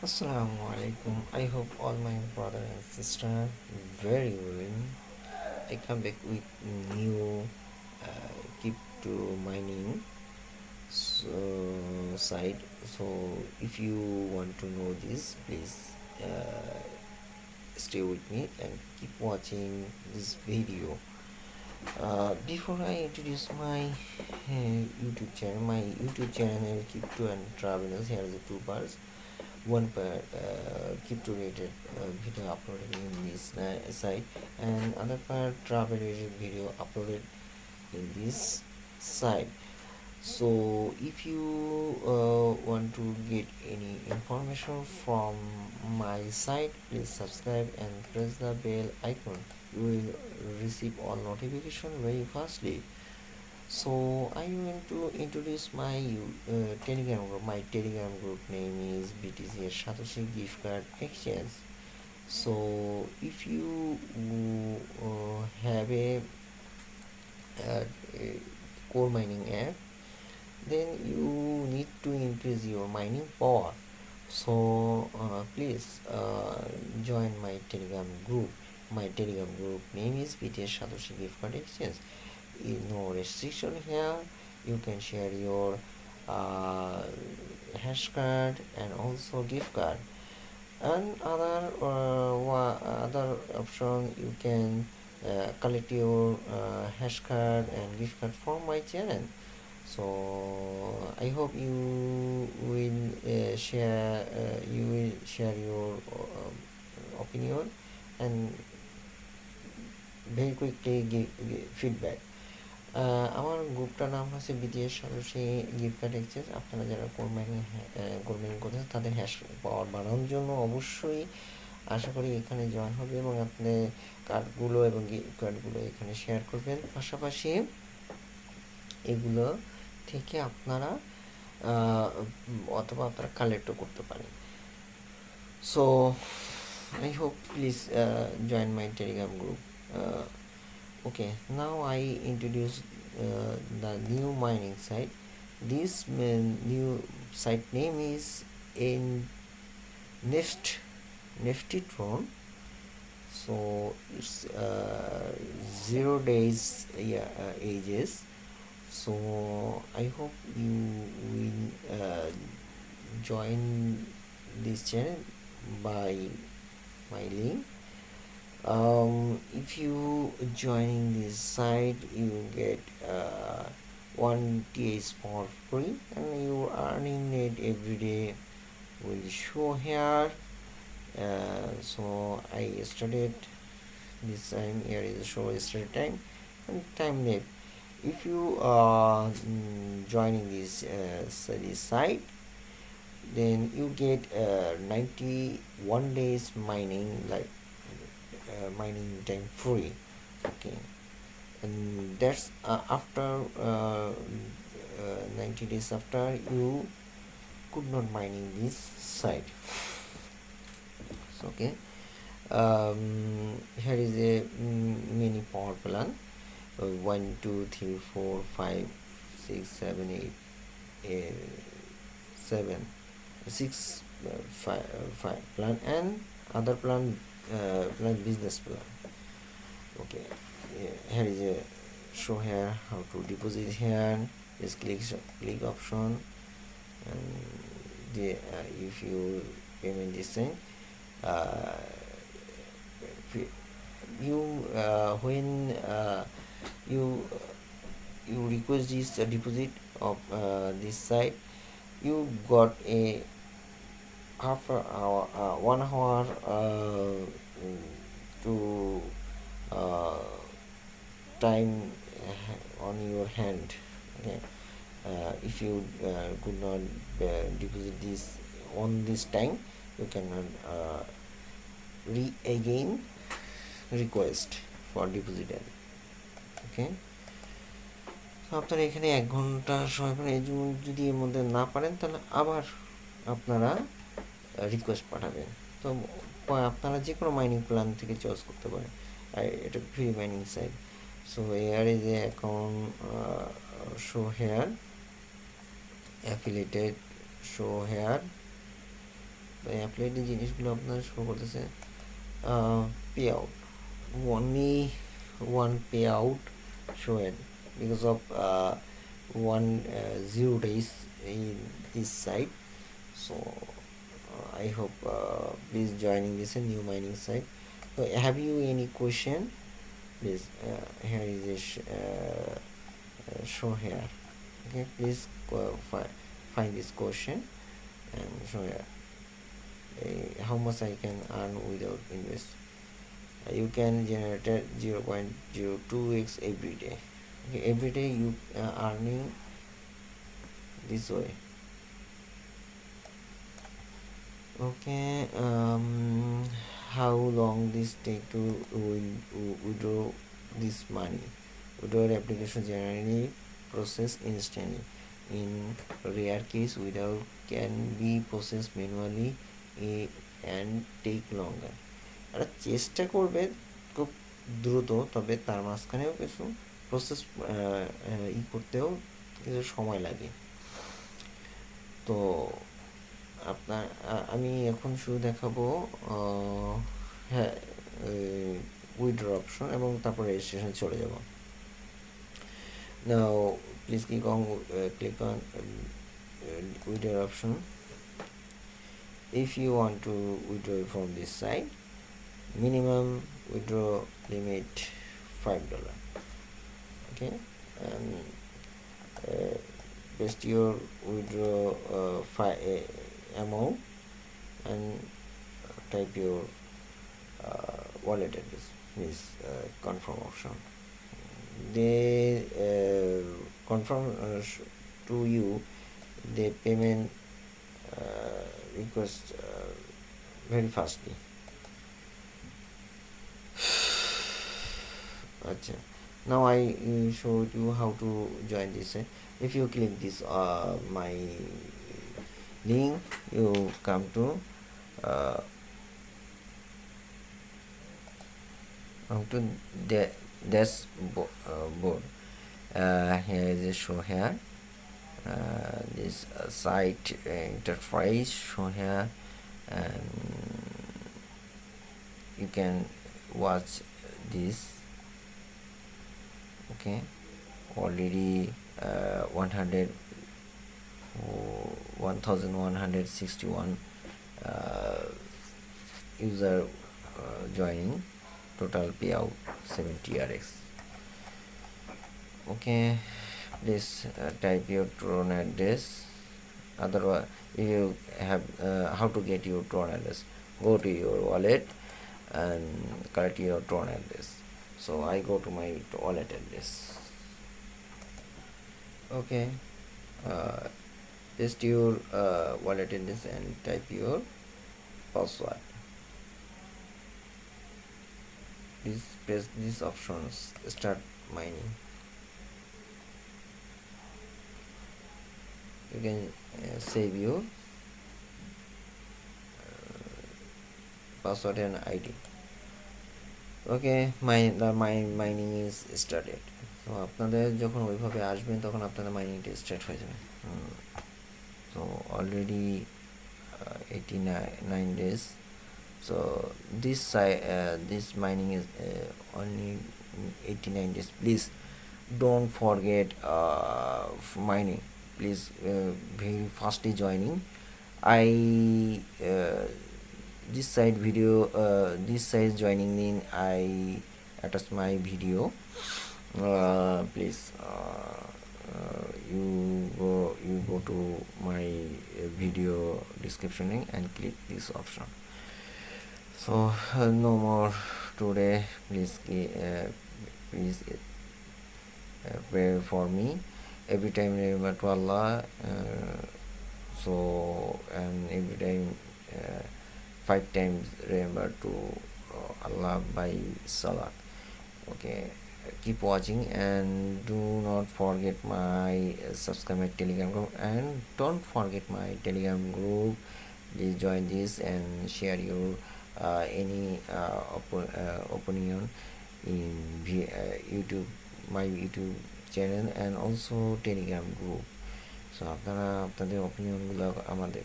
Assalamu alaikum. I hope all my brother and sister very well. I come back with new keep to mining site. So if you want to know this, please stay with me and keep watching this video. Before I introduce my YouTube channel keep to and travelers. Here are the two parts. One part crypto related video uploaded in this site, and other part travel related video uploaded in this site. So if you want to get any information from my site, please subscribe and press the bell icon. You will receive all notification very fastly. So I want to introduce my Telegram group. My Telegram group name is BTC Satoshi Gift Card Exchange. So if you have a core mining app, then you need to increase your mining power. So please join my Telegram group. My Telegram group name is BTS Satoshi Gift Card Exchange. No restriction here. You can share your hash card and also gift card, and other option you can collect your hash card and gift card from my channel. So I hope you will share your opinion and very quickly give feedback. আমার গ্রুপটার নাম হচ্ছে বিদেশ সদস্যী gift card exchange. আপনারা যারা কোরবানি করছেন তাদের hash পাওয়ার বাড়ানোর জন্য অবশ্যই আশা করি এখানে জয়েন হবে এবং আপনি কার্ডগুলো এবং গিফট কার্ডগুলো এখানে শেয়ার করবেন। পাশাপাশি এগুলো থেকে আপনারা অথবা আপনারা কালেক্টও করতে পারেন। So I hope please join my Telegram group. Okay, now I introduce the new mining site. This new site name is in NeftyTron. So it's 0 days ages. So I hope you will join this channel by my link. If you joining this site, you get 1 TH for free, and your earning rate every day will show here. So I started this time. Here is the show start time and time left. If you joining this site, then you get 91 days mining, like mining time free. Okay, and that's after 90 days after you could not mining this site. So, okay, here is a mini power plan. 1 2 3 4 5 6 7 8 7 6 5 plan, and other plan plan business plan. Okay, here is a show here how to deposit here. Just click option, and if you payment this thing, you when you request this deposit of this site, you got a half hour 1 hour to time on your hand. Okay, if you could not deposit this on this time, you cannot again request for deposit. Okay, তো আপনারা এখানে 1 ঘন্টা সময় পাবেন। যদি এর মধ্যে না পারেন তাহলে আবার আপনারা রিকোয়েস্ট পাঠাবেন। তো আপনারা যে কোনো মাইনিং প্ল্যান থেকে চয়েস করতে পারেন। এটা free mining site. So here is a account show here, affiliated show here, অ্যাপ্লাইডে জিনিসগুলো আপনার শো করতেছে payout, only one payout showed because of 0 days in this site. So I hope please joining this a new mining site. So have you any question? Please here is a show here. Okay, please find this question and show here how much I can earn without invest. You can generate 0.02x every day. Okay, every day you earning this way. Okay, how long this take to withdraw this money? Withdrawal application generally process instantly. In rare case, without can be processed manually and take longer. আর চেষ্টা করবে খুব দ্রুত, তবে তার মাঝখানেও কিছু process করতেও কিছু সময় লাগে। তো আপনার আমি এখন শুধু দেখাবো হ্যাঁ উইথড্র অপশন এবং তারপর রেজিস্ট্রেশন চলে যাব। নাও please click on withdraw option. If you want to withdraw from this site, minimum withdraw limit $5. Okay, and paste your withdraw amount and type your wallet address, means confirm option. They confirm to you the payment request very fastly. Achha. Now I showed you how to join this. If you click this my link, you come to the dashboard. Here is a show here. This site interface show here, and you can watch this. Okay, already 1161 user joining, total payout 70rx. Okay, please type your Tron address. Otherwise, if you have how to get your Tron address, go to your wallet and correct your Tron address. So I go to my wallet address. Okay, paste your wallet address and type your password. Please press these options, start mining. You can save your password and ID. Okay, mining is started. তো আপনাদের যখন ওইভাবে আসবেন তখন আপনাদের মাইনিংটা start হয়ে যাবে। তো already 89 days. So this mining is only 89 days. Please don't forget mining. Please very fastly joining. This site joining link I attach my video. Please you go to my video description link and click this option. So no more today. Please pray for me. Every time remember to Allah. So and every time 5 times remember to Allah by Salat. Okay, keep watching and do not forget my subscribe my Telegram group, and don't forget my Telegram group. Please join this and share your any opinion in YouTube, my YouTube channel and also Telegram group. So আপনারা আপনাদের অপিনিয়নগুলো আমাদের